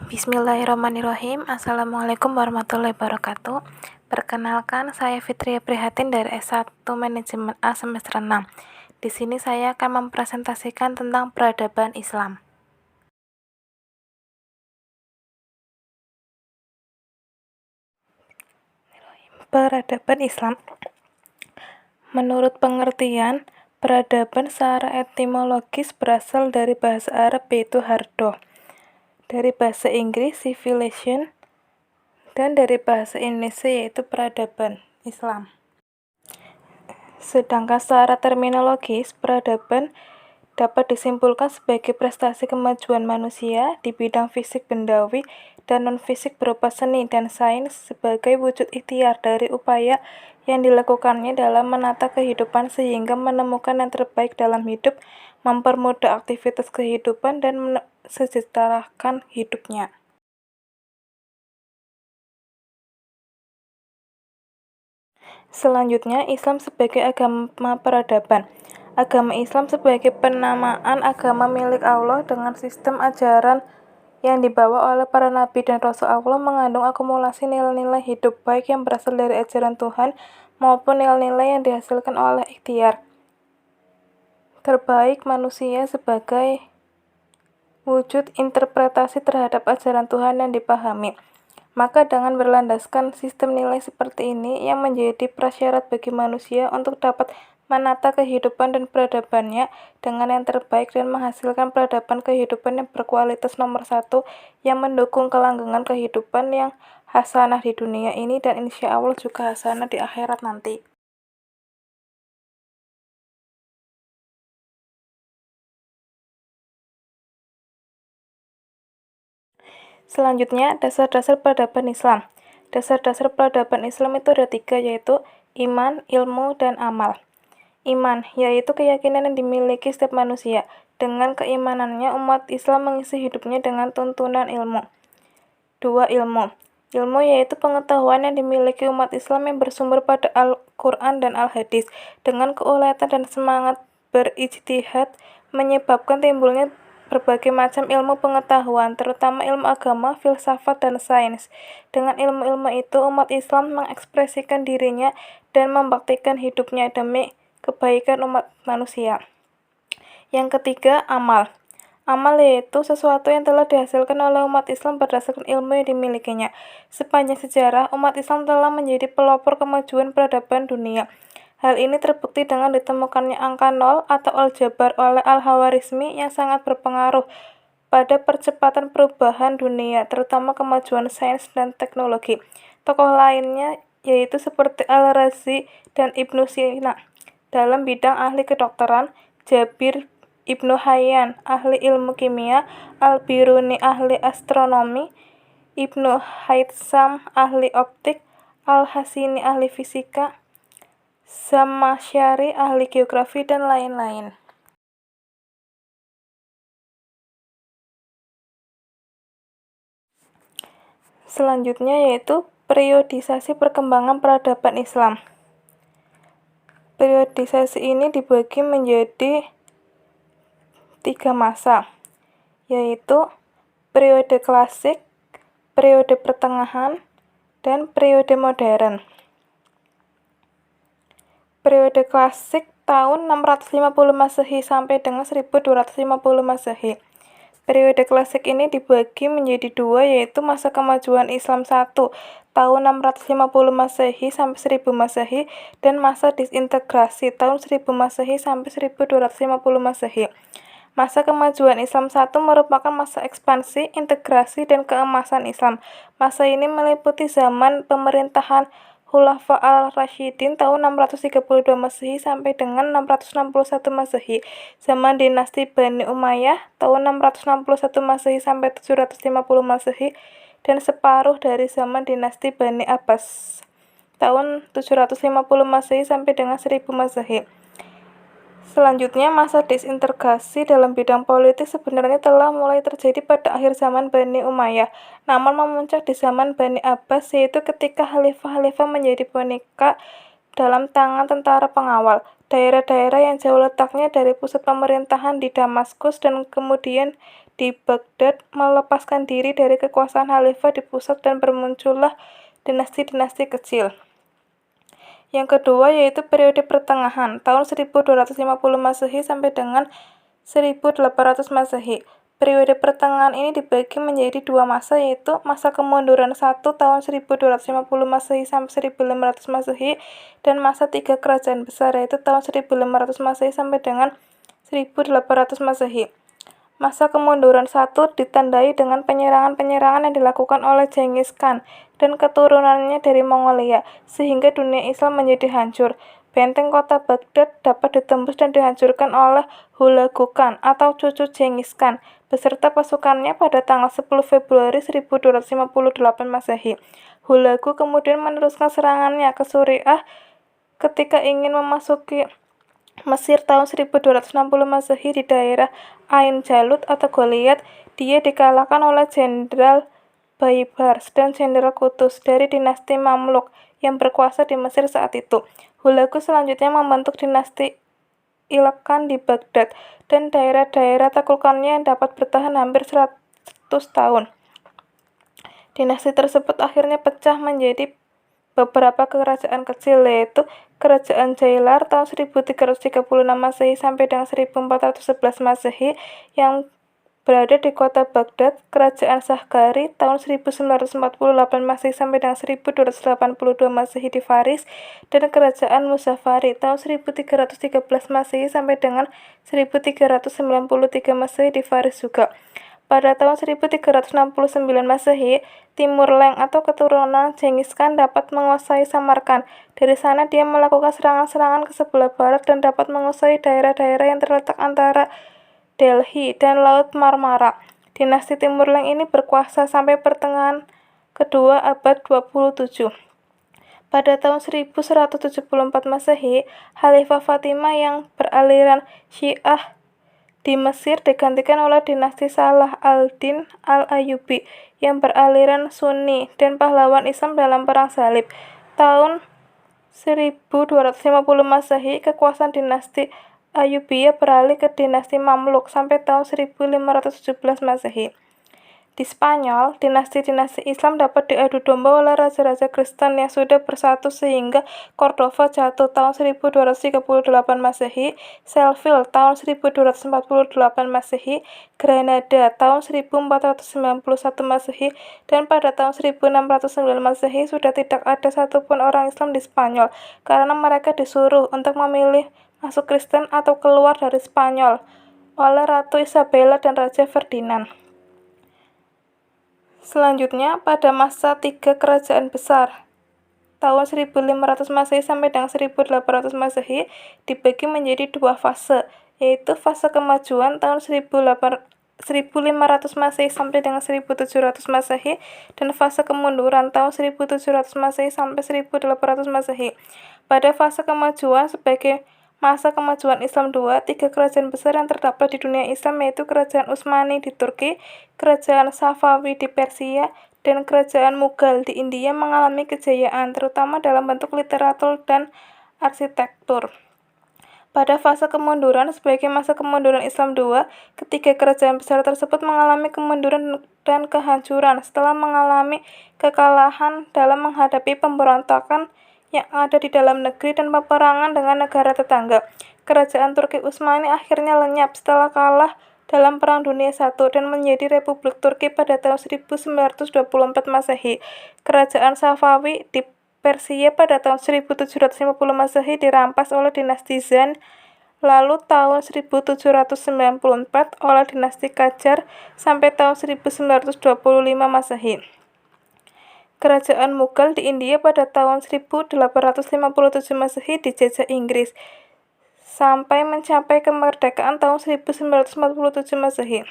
Bismillahirrahmanirrahim. Assalamualaikum warahmatullahi wabarakatuh. Perkenalkan, saya Fitria Prihatin dari S1 Manajemen A semester 6. Di sini saya akan mempresentasikan tentang peradaban Islam. Peradaban Islam. Menurut pengertian, peradaban secara etimologis berasal dari bahasa Arab yaitu hardoh, dari bahasa Inggris civilization, dan dari bahasa Indonesia yaitu peradaban Islam. Sedangkan secara terminologis, peradaban dapat disimpulkan sebagai prestasi kemajuan manusia di bidang fisik bendawi dan non-fisik berupa seni dan sains sebagai wujud ikhtiar dari upaya yang dilakukannya dalam menata kehidupan sehingga menemukan yang terbaik dalam hidup, mempermudah aktivitas kehidupan, dan mensejahterakan hidupnya. Selanjutnya, Islam sebagai agama peradaban. Agama Islam sebagai penamaan agama milik Allah dengan sistem ajaran yang dibawa oleh para nabi dan rasul Allah mengandung akumulasi nilai-nilai hidup baik yang berasal dari ajaran Tuhan maupun nilai-nilai yang dihasilkan oleh ikhtiar terbaik manusia sebagai wujud interpretasi terhadap ajaran Tuhan yang dipahami. Maka dengan berlandaskan sistem nilai seperti ini yang menjadi prasyarat bagi manusia untuk dapat menata kehidupan dan peradabannya dengan yang terbaik dan menghasilkan peradaban kehidupan yang berkualitas nomor 1 yang mendukung kelanggengan kehidupan yang hasanah di dunia ini dan insya Allah juga hasanah di akhirat nanti. Selanjutnya, dasar-dasar peradaban Islam. Dasar-dasar peradaban Islam itu ada 3, yaitu iman, ilmu, dan amal. Iman, yaitu keyakinan yang dimiliki setiap manusia. Dengan keimanannya, umat Islam mengisi hidupnya dengan tuntunan ilmu. 2. Ilmu. Ilmu yaitu pengetahuan yang dimiliki umat Islam yang bersumber pada Al-Quran dan Al-Hadis. Dengan keuletan dan semangat berijtihad menyebabkan timbulnya berbagai macam ilmu pengetahuan, terutama ilmu agama, filsafat, dan sains. Dengan ilmu-ilmu itu, umat Islam mengekspresikan dirinya dan membaktikan hidupnya demi kebaikan umat manusia. Yang ketiga, amal. Amal yaitu sesuatu yang telah dihasilkan oleh umat Islam berdasarkan ilmu yang dimilikinya. Sepanjang sejarah, umat Islam telah menjadi pelopor kemajuan peradaban dunia. Hal ini terbukti dengan ditemukannya angka 0 atau aljabar oleh Al-Khawarizmi yang sangat berpengaruh pada percepatan perubahan dunia, terutama kemajuan sains dan teknologi. Tokoh lainnya yaitu seperti Al-Razi dan Ibnu Sina dalam bidang ahli kedokteran, Jabir Ibnu Hayyan ahli ilmu kimia, Al-Biruni ahli astronomi, Ibnu Haytham ahli optik, Al-Hasini ahli fisika, Zamakhsyari ahli geografi, dan lain-lain. Selanjutnya yaitu periodisasi perkembangan peradaban Islam. Periodisasi ini dibagi menjadi 3 masa, yaitu periode klasik, periode pertengahan, dan periode modern. Periode klasik tahun 650 Masehi sampai dengan 1250 Masehi. Periode klasik ini dibagi menjadi 2, yaitu masa kemajuan Islam 1 tahun 650 Masehi sampai 1000 Masehi dan masa disintegrasi tahun 1000 Masehi sampai 1250 Masehi. Masa kemajuan Islam 1 merupakan masa ekspansi, integrasi, dan keemasan Islam. Masa ini meliputi zaman pemerintahan Khulafa al-Rasyidin tahun 632 Masehi sampai dengan 661 Masehi, zaman dinasti Bani Umayyah tahun 661 Masehi sampai 750 Masehi, dan separuh dari zaman dinasti Bani Abbas tahun 750 Masehi sampai dengan 1000 Masehi. Selanjutnya, masa disintegrasi dalam bidang politik sebenarnya telah mulai terjadi pada akhir zaman Bani Umayyah, namun memuncak di zaman Bani Abbas, yaitu ketika khalifah-khalifah menjadi boneka dalam tangan tentara pengawal. daerah-daerah yang jauh letaknya dari pusat pemerintahan di Damaskus dan kemudian di Baghdad melepaskan diri dari kekuasaan khalifah di pusat dan bermuncullah dinasti-dinasti kecil. Yang kedua yaitu periode pertengahan, tahun 1250 Masehi sampai dengan 1800 Masehi. Periode pertengahan ini dibagi menjadi dua masa, yaitu masa kemunduran 1 tahun 1250 Masehi sampai 1500 Masehi dan masa 3 kerajaan besar, yaitu tahun 1500 Masehi sampai dengan 1800 Masehi. Masa kemunduran 1 ditandai dengan penyerangan-penyerangan yang dilakukan oleh Genghis Khan dan keturunannya dari Mongolia, sehingga dunia Islam menjadi hancur. Benteng kota Baghdad dapat ditembus dan dihancurkan oleh Hulagu Khan atau cucu Genghis Khan beserta pasukannya pada tanggal 10 Februari 1258 Masehi. Hulagu kemudian meneruskan serangannya ke Suriah ketika ingin memasuki Mesir tahun 1260 Masehi di daerah Ain Jalut atau Goliat. Dia dikalahkan oleh Jenderal Baibars dan Jenderal Qutus dari dinasti Mamluk yang berkuasa di Mesir saat itu. Hulagu selanjutnya membentuk dinasti Ilkhan di Baghdad dan daerah-daerah taklukannya yang dapat bertahan hampir 100 tahun. Dinasti tersebut akhirnya pecah menjadi beberapa kerajaan kecil, yaitu Kerajaan Jailar tahun 1336 Masehi sampai dengan 1411 Masehi yang berada di kota Baghdad, Kerajaan Sahgari tahun 1948 Masehi sampai dengan 1282 Masehi di Faris, dan Kerajaan Muzaffari tahun 1313 Masehi sampai dengan 1393 Masehi di Faris juga. Pada tahun 1369 Masehi, Timur Leng atau keturunan Genghis Khan dapat menguasai Samarkand. Dari sana dia melakukan serangan-serangan ke sebelah barat dan dapat menguasai daerah-daerah yang terletak antara Delhi dan Laut Marmara. Dinasti Timur Leng ini berkuasa sampai pertengahan kedua abad 27. Pada tahun 1174 Masehi, Khalifah Fatimah yang beraliran Syiah di Mesir digantikan oleh dinasti Salah al-Din al-Ayyubi yang beraliran Sunni dan pahlawan Islam dalam Perang Salib. Tahun 1250 Masehi, kekuasaan dinasti Ayyubiyah beralih ke dinasti Mamluk sampai tahun 1517 Masehi. Di Spanyol, dinasti-dinasti Islam dapat diadu domba oleh raja-raja Kristen yang sudah bersatu sehingga Cordova jatuh tahun 1238 Masehi, Seville tahun 1248 Masehi, Granada tahun 1491 Masehi, dan pada tahun 1609 Masehi sudah tidak ada satupun orang Islam di Spanyol karena mereka disuruh untuk memilih masuk Kristen atau keluar dari Spanyol oleh Ratu Isabella dan Raja Ferdinand. Selanjutnya, pada masa 3 kerajaan besar, tahun 1500 Masehi sampai dengan 1800 Masehi dibagi menjadi dua fase, yaitu fase kemajuan tahun 1500 Masehi sampai dengan 1700 Masehi dan fase kemunduran tahun 1700 Masehi sampai 1800 Masehi. Pada fase kemajuan sebagai masa kemajuan Islam II, 3 kerajaan besar yang terdapat di dunia Islam yaitu Kerajaan Utsmani di Turki, Kerajaan Safawi di Persia, dan Kerajaan Mughal di India mengalami kejayaan, terutama dalam bentuk literatur dan arsitektur. Pada fase kemunduran sebagai masa kemunduran Islam II, ketiga kerajaan besar tersebut mengalami kemunduran dan kehancuran setelah mengalami kekalahan dalam menghadapi pemberontakan yang ada di dalam negeri dan peperangan dengan negara tetangga. Kerajaan Turki Utsmani akhirnya lenyap setelah kalah dalam Perang Dunia I dan menjadi Republik Turki pada tahun 1924 Masehi. Kerajaan Safawi di Persia pada tahun 1750 Masehi dirampas oleh dinasti Zand, lalu tahun 1794 oleh dinasti Qajar sampai tahun 1925 Masehi. Kerajaan Mughal di India pada tahun 1857 Masehi dijajah Inggris sampai mencapai kemerdekaan tahun 1947 Masehi.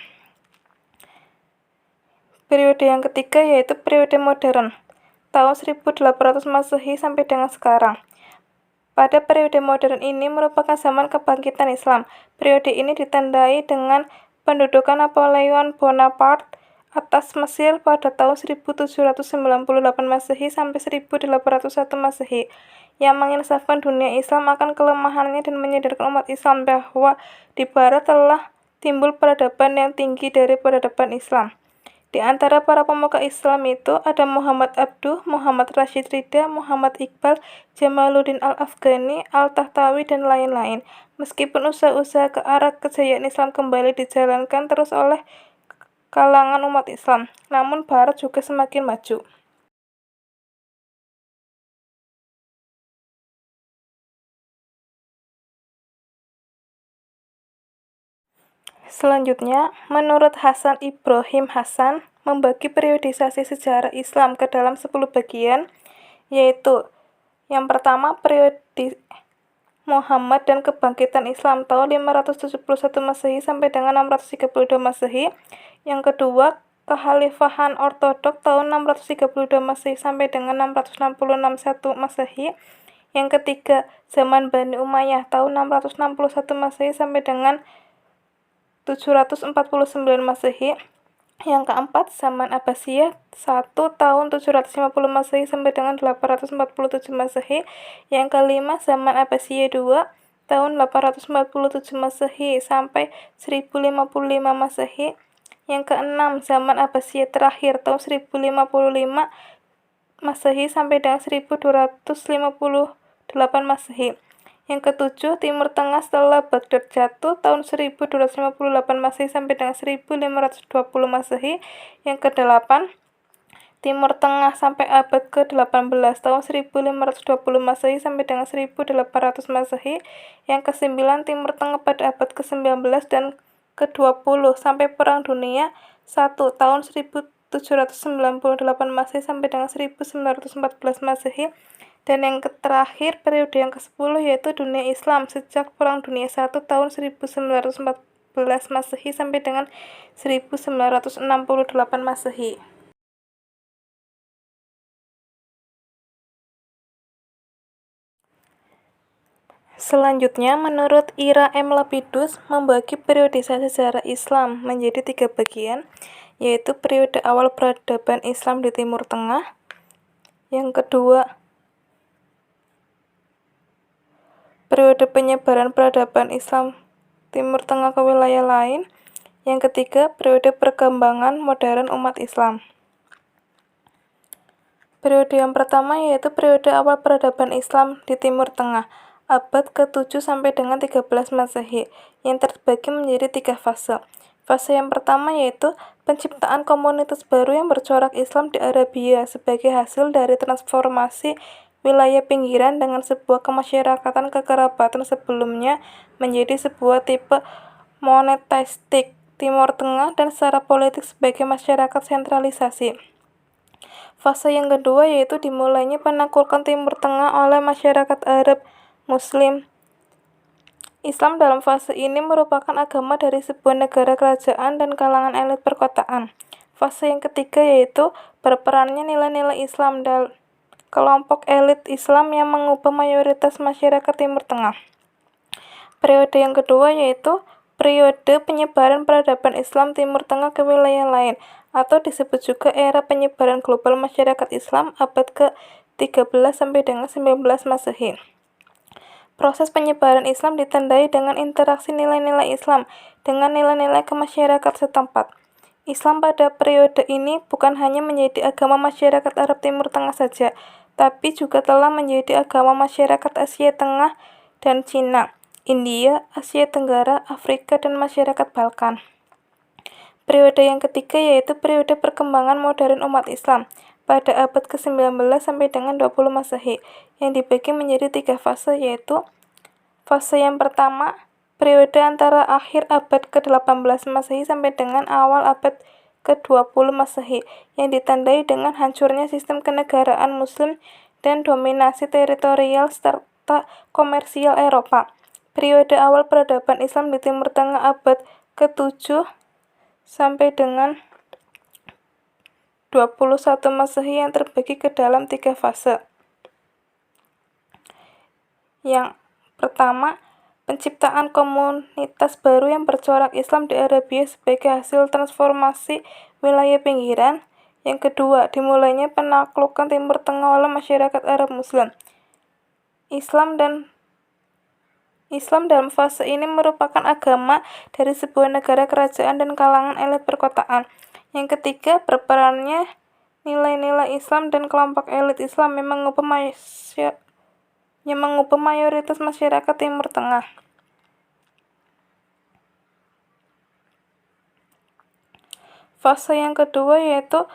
Periode yang ketiga yaitu periode modern, tahun 1800 Masehi sampai dengan sekarang. Pada periode modern ini merupakan zaman kebangkitan Islam. Periode ini ditandai dengan pendudukan Napoleon Bonaparte atas Mesir pada tahun 1798 Masehi sampai 1801 Masehi, yang menginsafkan dunia Islam akan kelemahannya dan menyadarkan umat Islam bahwa di Barat telah timbul peradaban yang tinggi dari peradaban Islam. Di antara para pemuka Islam itu ada Muhammad Abduh, Muhammad Rashid Ridha, Muhammad Iqbal, Jamaluddin Al-Afghani, Al-Tahtawi, dan lain-lain. Meskipun usaha-usaha ke arah kejayaan Islam kembali dijalankan terus oleh kalangan umat Islam, namun Barat juga semakin maju. Selanjutnya, menurut Hasan Ibrahim Hasan, membagi periodisasi sejarah Islam ke dalam 10 bagian, yaitu yang pertama, periode Muhammad dan kebangkitan Islam tahun 571 Masehi sampai dengan 632 Masehi. Yang kedua, kekhalifahan ortodok tahun 632 Masehi sampai dengan 666 Masehi. Yang ketiga, zaman Bani Umayyah tahun 661 Masehi sampai dengan 749 Masehi. Yang keempat, zaman Abbasiyah 1 tahun 750 Masehi sampai dengan 847 Masehi. Yang kelima, zaman Abbasiyah 2 tahun 847 Masehi sampai 1055 Masehi. Yang keenam, zaman Abbasiyah terakhir tahun 1055 Masehi sampai dengan 1258 Masehi. Yang ketujuh, Timur Tengah setelah Baghdad jatuh tahun 1258 Masehi sampai dengan 1520 Masehi. Yang kedelapan, Timur Tengah sampai abad ke-18 tahun 1520 Masehi sampai dengan 1800 Masehi. Yang kesembilan, Timur Tengah pada abad ke-19 dan ke-20 sampai Perang Dunia I tahun 1798 Masehi sampai dengan 1914 Masehi. Dan yang terakhir, periode yang ke-10 yaitu dunia Islam sejak Perang Dunia I tahun 1914 Masehi sampai dengan 1968 Masehi. Selanjutnya, menurut Ira M. Lapidus, membagi periodisasi sejarah Islam menjadi 3 bagian, yaitu periode awal peradaban Islam di Timur Tengah, yang kedua, periode penyebaran peradaban Islam Timur Tengah ke wilayah lain. Yang ketiga, periode perkembangan modern umat Islam. Periode yang pertama yaitu periode awal peradaban Islam di Timur Tengah, abad ke-7 sampai dengan 13 Masehi, yang terbagi menjadi 3 fase. Fase yang pertama yaitu penciptaan komunitas baru yang bercorak Islam di Arabia sebagai hasil dari transformasi wilayah pinggiran dengan sebuah kemasyarakatan kekerabatan sebelumnya menjadi sebuah tipe monetistik Timur Tengah dan secara politik sebagai masyarakat sentralisasi. Fase yang kedua yaitu dimulainya penaklukan Timur Tengah oleh masyarakat Arab Muslim. Islam dalam fase ini merupakan agama dari sebuah negara kerajaan dan kalangan elit perkotaan. Fase yang ketiga yaitu berperannya nilai-nilai Islam dan kelompok elit Islam yang mengubah mayoritas masyarakat Timur Tengah. Periode yang kedua yaitu periode penyebaran peradaban Islam Timur Tengah ke wilayah lain, atau disebut juga era penyebaran global masyarakat Islam abad ke-13 sampai dengan 19 Masehi. Proses penyebaran Islam ditandai dengan interaksi nilai-nilai Islam dengan nilai-nilai kemasyarakat setempat. Islam pada periode ini bukan hanya menjadi agama masyarakat Arab Timur Tengah saja, tapi juga telah menjadi agama masyarakat Asia Tengah dan Cina, India, Asia Tenggara, Afrika, dan masyarakat Balkan. Periode yang ketiga yaitu periode perkembangan modern umat Islam pada abad ke-19 sampai dengan 20 Masehi, yang dibagi menjadi 3 fase yaitu fase yang pertama, periode antara akhir abad ke-18 Masehi sampai dengan awal abad ke-20 Masehi, yang ditandai dengan hancurnya sistem kenegaraan Muslim dan dominasi teritorial serta komersial Eropa. Periode awal peradaban Islam di Timur Tengah abad ke-7 sampai dengan 21 Masehi yang terbagi ke dalam 3 fase. Yang pertama, penciptaan komunitas baru yang bercorak Islam di Arabia sebagai hasil transformasi wilayah pinggiran. Yang kedua, dimulainya penaklukan Timur Tengah oleh masyarakat Arab Muslim. Islam dalam fase ini merupakan agama dari sebuah negara kerajaan dan kalangan elit perkotaan. Yang ketiga, berperannya nilai-nilai Islam dan kelompok elit Islam yang mengubah mayoritas masyarakat Timur Tengah. Fase yang kedua yaitu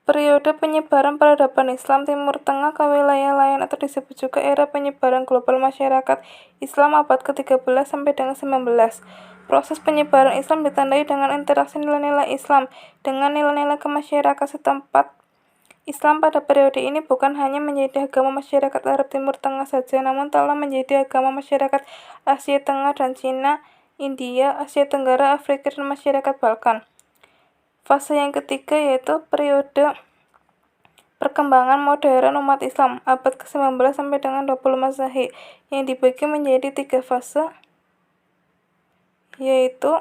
periode penyebaran peradaban Islam Timur Tengah ke wilayah lain atau disebut juga era penyebaran global masyarakat Islam abad ke-13 sampai dengan 19. Proses penyebaran Islam ditandai dengan interaksi nilai-nilai Islam dengan nilai-nilai kemasyarakat setempat. Islam pada periode ini bukan hanya menjadi agama masyarakat Arab Timur Tengah saja, namun telah menjadi agama masyarakat Asia Tengah dan Cina, India, Asia Tenggara, Afrika, dan masyarakat Balkan. Fase yang ketiga yaitu periode perkembangan modern umat Islam abad ke-19 sampai dengan 20 Masehi yang dibagi menjadi 3 fase, yaitu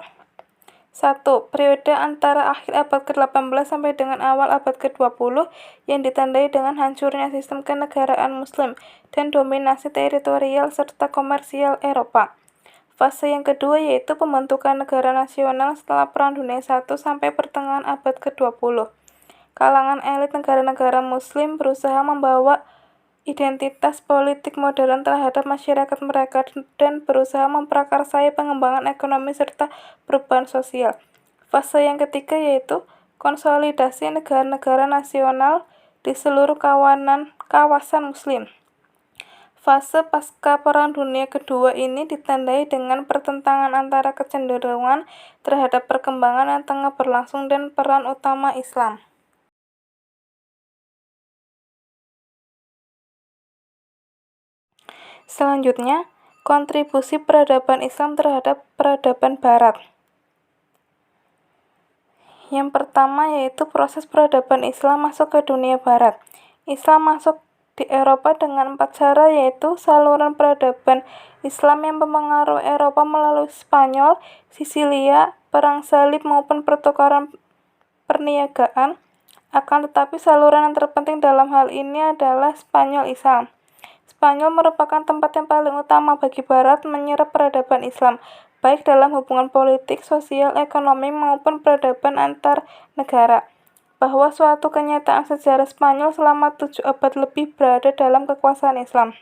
1. Periode antara akhir abad ke-18 sampai dengan awal abad ke-20 yang ditandai dengan hancurnya sistem kenegaraan Muslim dan dominasi teritorial serta komersial Eropa. Fase yang kedua yaitu pembentukan negara nasional setelah Perang Dunia I sampai pertengahan abad ke-20. Kalangan elit negara-negara Muslim berusaha membawa identitas politik modern terhadap masyarakat mereka dan berusaha memprakarsai pengembangan ekonomi serta perubahan sosial. Fase yang ketiga yaitu konsolidasi negara-negara nasional di seluruh kawasan Muslim. Fase pasca Perang Dunia Kedua ini ditandai dengan pertentangan antara kecenderungan terhadap perkembangan yang tengah berlangsung dan peran utama Islam. Selanjutnya, kontribusi peradaban Islam terhadap peradaban Barat. Yang pertama yaitu proses peradaban Islam masuk ke dunia Barat. Islam masuk di Eropa dengan 4 cara, yaitu saluran peradaban Islam yang mempengaruhi Eropa melalui Spanyol, Sisilia, perang salib maupun pertukaran perniagaan. Akan tetapi saluran yang terpenting dalam hal ini adalah Spanyol Islam. Spanyol merupakan tempat yang paling utama bagi Barat menyerap peradaban Islam, baik dalam hubungan politik, sosial, ekonomi, maupun peradaban antar negara. Bahwa suatu kenyataan sejarah Spanyol selama 7 abad lebih berada dalam kekuasaan Islam.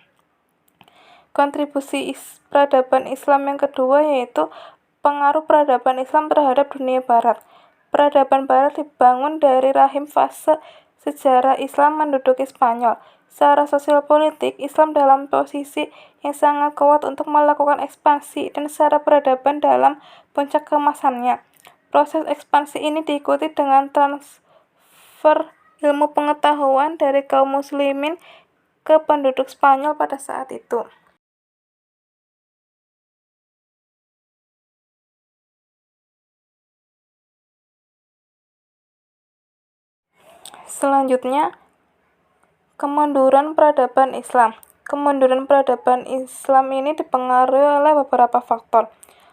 Kontribusi peradaban Islam yang kedua yaitu pengaruh peradaban Islam terhadap dunia Barat. Peradaban Barat dibangun dari rahim fase sejarah Islam menduduki Spanyol. Secara sosial politik, Islam dalam posisi yang sangat kuat untuk melakukan ekspansi dan secara peradaban dalam puncak keemasannya. Proses ekspansi ini diikuti dengan transfer ilmu pengetahuan dari kaum muslimin ke penduduk Spanyol pada saat itu. Selanjutnya, kemunduran peradaban Islam. Kemunduran peradaban Islam ini dipengaruhi oleh beberapa faktor.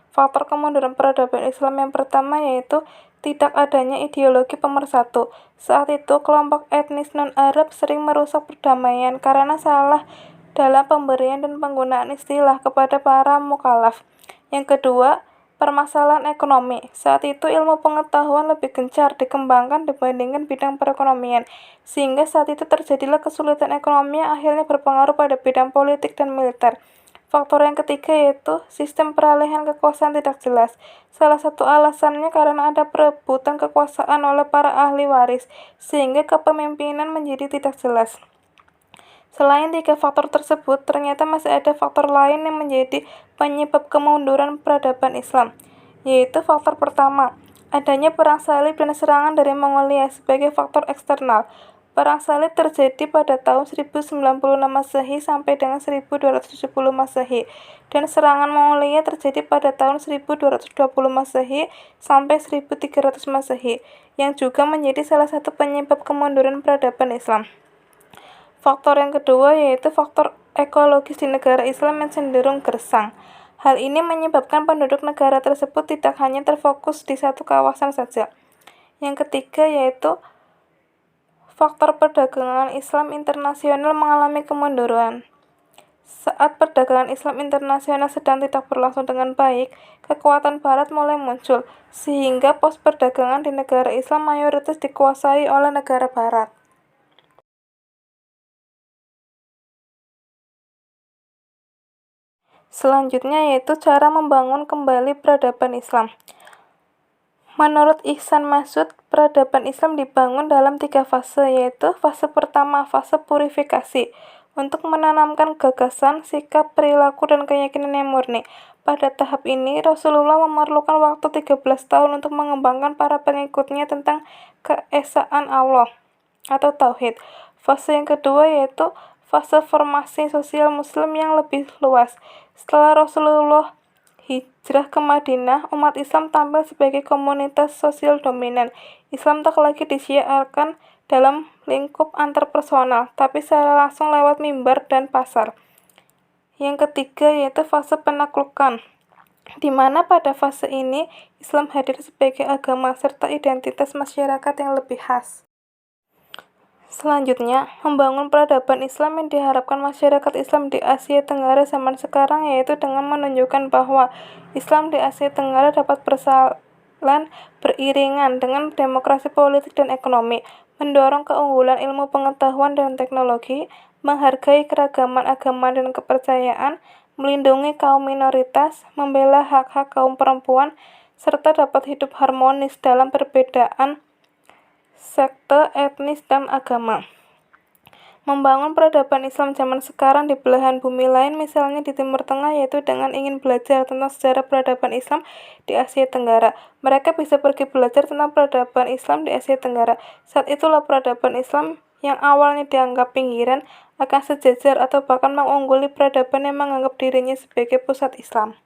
Faktor kemunduran peradaban Islam yang pertama yaitu tidak adanya ideologi pemersatu. Saat itu, kelompok etnis non-Arab sering merusak perdamaian karena salah dalam pemberian dan penggunaan istilah kepada para mukallaf. Yang kedua, permasalahan ekonomi. Saat itu ilmu pengetahuan lebih gencar dikembangkan dibandingkan bidang perekonomian, sehingga saat itu terjadilah kesulitan ekonomi yang akhirnya berpengaruh pada bidang politik dan militer. Faktor yang ketiga yaitu sistem peralihan kekuasaan tidak jelas. Salah satu alasannya karena ada perebutan kekuasaan oleh para ahli waris, sehingga kepemimpinan menjadi tidak jelas. Selain 3 faktor tersebut, ternyata masih ada faktor lain yang menjadi penyebab kemunduran peradaban Islam, yaitu faktor pertama, adanya perang salib dan serangan dari Mongolia sebagai faktor eksternal. Perang salib terjadi pada tahun 1096 Masehi sampai dengan 1270 Masehi, dan serangan Mongolia terjadi pada tahun 1220 Masehi sampai 1300 Masehi, yang juga menjadi salah satu penyebab kemunduran peradaban Islam. Faktor yang kedua yaitu faktor ekologis di negara Islam yang cenderung gersang. Hal ini menyebabkan penduduk negara tersebut tidak hanya terfokus di satu kawasan saja. Yang ketiga yaitu faktor perdagangan Islam internasional mengalami kemunduran. Saat perdagangan Islam internasional sedang tidak berlangsung dengan baik, kekuatan Barat mulai muncul, sehingga pos perdagangan di negara Islam mayoritas dikuasai oleh negara Barat. Selanjutnya yaitu cara membangun kembali peradaban Islam. Menurut Ihsan Masud, peradaban Islam dibangun dalam 3 fase, yaitu fase pertama, fase purifikasi, untuk menanamkan gagasan, sikap, perilaku, dan keyakinan yang murni. Pada tahap ini, Rasulullah memerlukan waktu 13 tahun untuk mengembangkan para pengikutnya tentang keesaan Allah atau Tauhid. Fase yang kedua yaitu fase formasi sosial Muslim yang lebih luas. Setelah Rasulullah hijrah ke Madinah, umat Islam tampil sebagai komunitas sosial dominan. Islam tak lagi disiarkan dalam lingkup antarpersonal, tapi secara langsung lewat mimbar dan pasar. Yang ketiga yaitu fase penaklukan, di mana pada fase ini Islam hadir sebagai agama serta identitas masyarakat yang lebih khas. Selanjutnya, membangun peradaban Islam yang diharapkan masyarakat Islam di Asia Tenggara zaman sekarang yaitu dengan menunjukkan bahwa Islam di Asia Tenggara dapat berjalan beriringan dengan demokrasi politik dan ekonomi, mendorong keunggulan ilmu pengetahuan dan teknologi, menghargai keragaman agama dan kepercayaan, melindungi kaum minoritas, membela hak-hak kaum perempuan, serta dapat hidup harmonis dalam perbedaan sekte, etnis, dan agama. Membangun peradaban Islam zaman sekarang di belahan bumi lain, misalnya di Timur Tengah, yaitu dengan ingin belajar tentang sejarah peradaban Islam di Asia Tenggara. Mereka bisa pergi belajar tentang peradaban Islam di Asia Tenggara. Saat itulah peradaban Islam yang awalnya dianggap pinggiran akan sejajar atau bahkan mengungguli peradaban yang menganggap dirinya sebagai pusat Islam.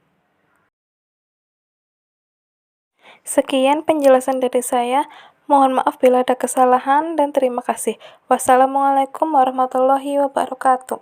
Sekian penjelasan dari saya. Mohon maaf bila ada kesalahan dan terima kasih. Wassalamualaikum warahmatullahi wabarakatuh.